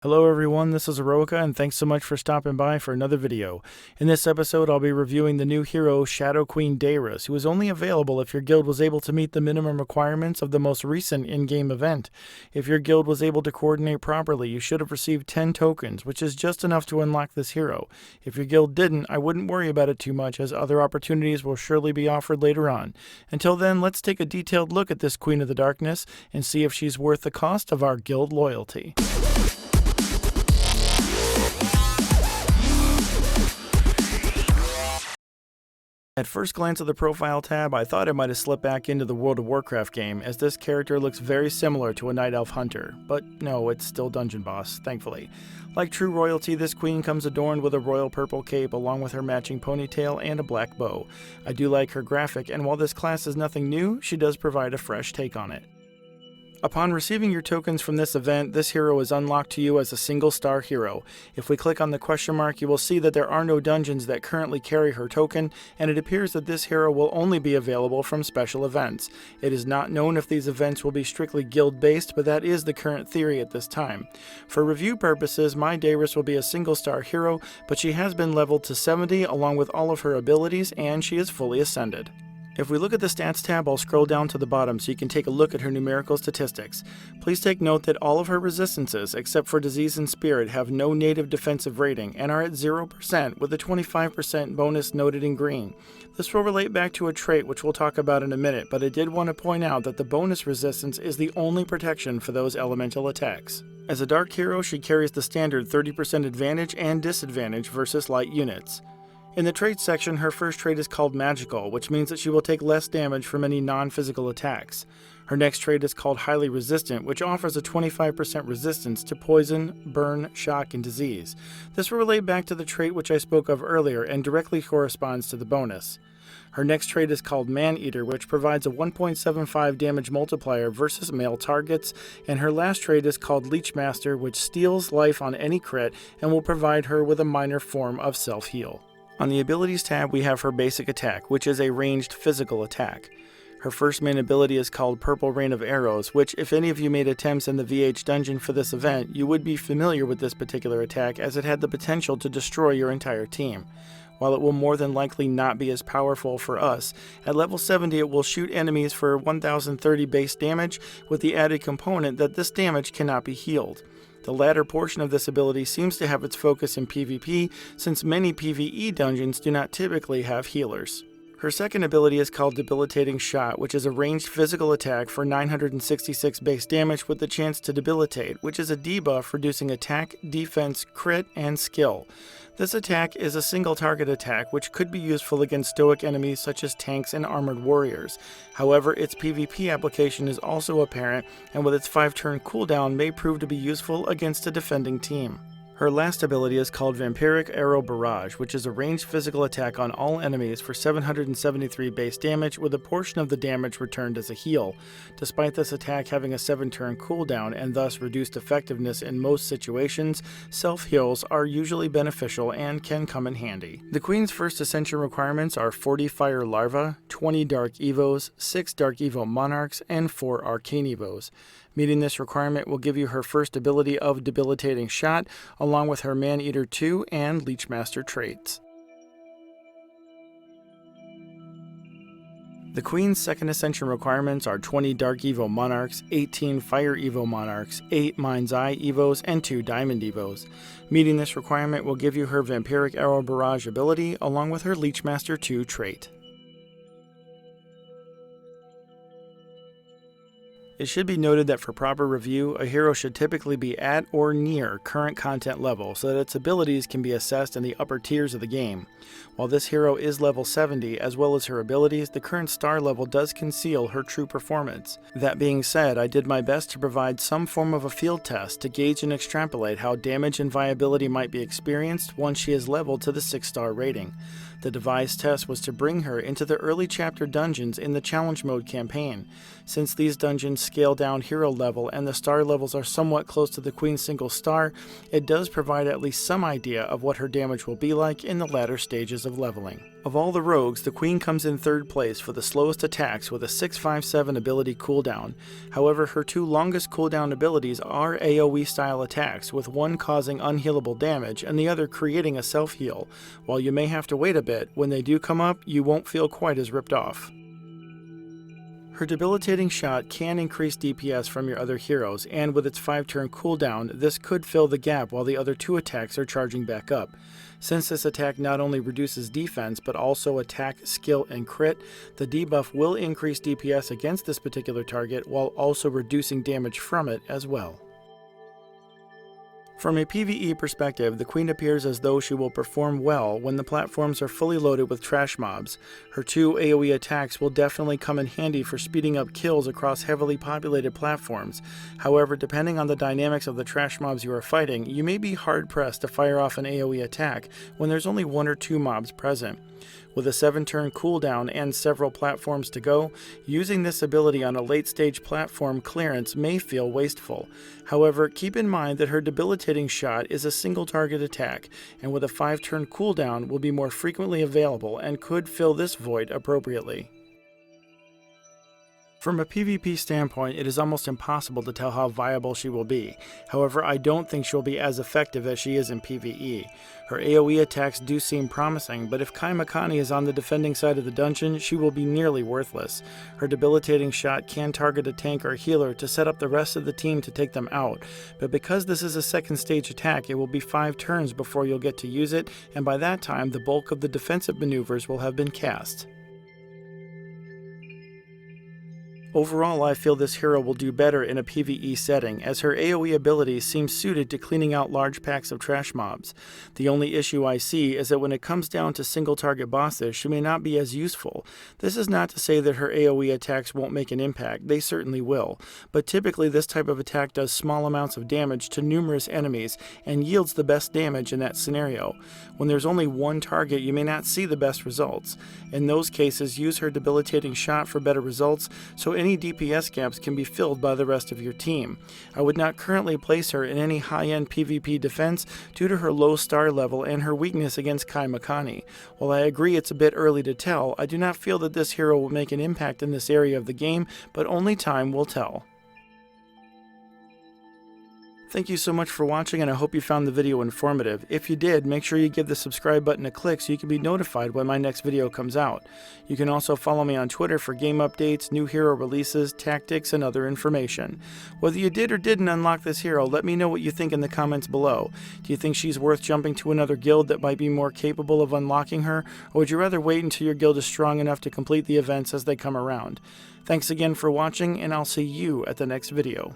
Hello everyone, this is Aeroica, and thanks so much for stopping by for another video. In this episode, I'll be reviewing the new hero, Shadow Queen Daeris, who is only available if your guild was able to meet the minimum requirements of the most recent in-game event. If your guild was able to coordinate properly, you should have received 10 tokens, which is just enough to unlock this hero. If your guild didn't, I wouldn't worry about it too much, as other opportunities will surely be offered later on. Until then, let's take a detailed look at this Queen of the Darkness and see if she's worth the cost of our guild loyalty. At first glance of the profile tab, I thought I might have slipped back into the World of Warcraft game, as this character looks very similar to a Night Elf Hunter, but no, it's still Dungeon Boss, thankfully. Like true royalty, this queen comes adorned with a royal purple cape along with her matching ponytail and a black bow. I do like her graphic, and while this class is nothing new, she does provide a fresh take on it. Upon receiving your tokens from this event, this hero is unlocked to you as a single-star hero. If we click on the question mark, you will see that there are no dungeons that currently carry her token, and it appears that this hero will only be available from special events. It is not known if these events will be strictly guild-based, but that is the current theory at this time. For review purposes, my Daeris will be a single-star hero, but she has been leveled to 70 along with all of her abilities, and she is fully ascended. If we look at the stats tab, I'll scroll down to the bottom so you can take a look at her numerical statistics. Please take note that all of her resistances, except for disease and spirit, have no native defensive rating and are at 0% with a 25% bonus noted in green. This will relate back to a trait which we'll talk about in a minute, but I did want to point out that the bonus resistance is the only protection for those elemental attacks. As a dark hero, she carries the standard 30% advantage and disadvantage versus light units. In the traits section, her first trait is called Magical, which means that she will take less damage from any non-physical attacks. Her next trait is called Highly Resistant, which offers a 25% resistance to poison, burn, shock, and disease. This will relate back to the trait which I spoke of earlier and directly corresponds to the bonus. Her next trait is called Man-Eater, which provides a 1.75 damage multiplier versus male targets, and her last trait is called Leechmaster, which steals life on any crit and will provide her with a minor form of self-heal. On the Abilities tab, we have her basic attack, which is a ranged physical attack. Her first main ability is called Purple Rain of Arrows, which, if any of you made attempts in the VH dungeon for this event, you would be familiar with this particular attack, as it had the potential to destroy your entire team. While it will more than likely not be as powerful for us, at level 70 it will shoot enemies for 1030 base damage, with the added component that this damage cannot be healed. The latter portion of this ability seems to have its focus in PvP, since many PvE dungeons do not typically have healers. Her second ability is called Debilitating Shot, which is a ranged physical attack for 966 base damage with the chance to debilitate, which is a debuff reducing attack, defense, crit, and skill. This attack is a single target attack which could be useful against stoic enemies such as tanks and armored warriors. However, its PvP application is also apparent, and with its 5-turn cooldown may prove to be useful against a defending team. Her last ability is called Vampiric Arrow Barrage, which is a ranged physical attack on all enemies for 773 base damage with a portion of the damage returned as a heal. Despite this attack having a 7-turn cooldown and thus reduced effectiveness in most situations, self-heals are usually beneficial and can come in handy. The Queen's first ascension requirements are 40 Fire Larva, 20 Dark Evos, 6 Dark Evo Monarchs, and 4 Arcane Evos. Meeting this requirement will give you her first ability of Debilitating Shot, along with her Man-Eater 2 and Leechmaster traits. The Queen's second ascension requirements are 20 Dark Evo Monarchs, 18 Fire Evo Monarchs, 8 Mind's Eye Evos, and 2 Diamond Evos. Meeting this requirement will give you her Vampiric Arrow Barrage ability, along with her Leechmaster 2 trait. It should be noted that for proper review, a hero should typically be at or near current content level so that its abilities can be assessed in the upper tiers of the game. While this hero is level 70, as well as her abilities, the current star level does conceal her true performance. That being said, I did my best to provide some form of a field test to gauge and extrapolate how damage and viability might be experienced once she is leveled to the 6-star rating. The devised test was to bring her into the early chapter dungeons in the challenge mode campaign. Since these dungeons scale down hero level and the star levels are somewhat close to the Queen's single star, it does provide at least some idea of what her damage will be like in the latter stages of leveling. Of all the rogues, the Queen comes in third place for the slowest attacks with a 657 ability cooldown. However, her two longest cooldown abilities are AoE style attacks, with one causing unhealable damage and the other creating a self-heal. While you may have to wait a bit, when they do come up, you won't feel quite as ripped off. Her debilitating shot can increase DPS from your other heroes, and with its 5-turn cooldown, this could fill the gap while the other two attacks are charging back up. Since this attack not only reduces defense, but also attack, skill, and crit, the debuff will increase DPS against this particular target while also reducing damage from it as well. From a PvE perspective, the Queen appears as though she will perform well when the platforms are fully loaded with trash mobs. Her two AoE attacks will definitely come in handy for speeding up kills across heavily populated platforms. However, depending on the dynamics of the trash mobs you are fighting, you may be hard-pressed to fire off an AoE attack when there's only 1 or 2 mobs present. With a 7-turn cooldown and several platforms to go, using this ability on a late-stage platform clearance may feel wasteful. However, keep in mind that her debilitating shot is a single-target attack, and with a 5-turn cooldown will be more frequently available and could fill this void appropriately. From a PvP standpoint, it is almost impossible to tell how viable she will be. However, I don't think she'll be as effective as she is in PvE. Her AoE attacks do seem promising, but if Kai Makani is on the defending side of the dungeon, she will be nearly worthless. Her debilitating shot can target a tank or healer to set up the rest of the team to take them out, but because this is a second stage attack, it will be 5 turns before you'll get to use it, and by that time the bulk of the defensive maneuvers will have been cast. Overall, I feel this hero will do better in a PvE setting, as her AoE abilities seem suited to cleaning out large packs of trash mobs. The only issue I see is that when it comes down to single-target bosses, she may not be as useful. This is not to say that her AoE attacks won't make an impact, they certainly will, but typically this type of attack does small amounts of damage to numerous enemies and yields the best damage in that scenario. When there's only one target, you may not see the best results. In those cases, use her debilitating shot for better results, so any DPS gaps can be filled by the rest of your team. I would not currently place her in any high-end PvP defense due to her low star level and her weakness against Kai Makani. While I agree it's a bit early to tell, I do not feel that this hero will make an impact in this area of the game, but only time will tell. Thank you so much for watching, and I hope you found the video informative. If you did, make sure you give the subscribe button a click so you can be notified when my next video comes out. You can also follow me on Twitter for game updates, new hero releases, tactics, and other information. Whether you did or didn't unlock this hero, let me know what you think in the comments below. Do you think she's worth jumping to another guild that might be more capable of unlocking her, or would you rather wait until your guild is strong enough to complete the events as they come around? Thanks again for watching, and I'll see you at the next video.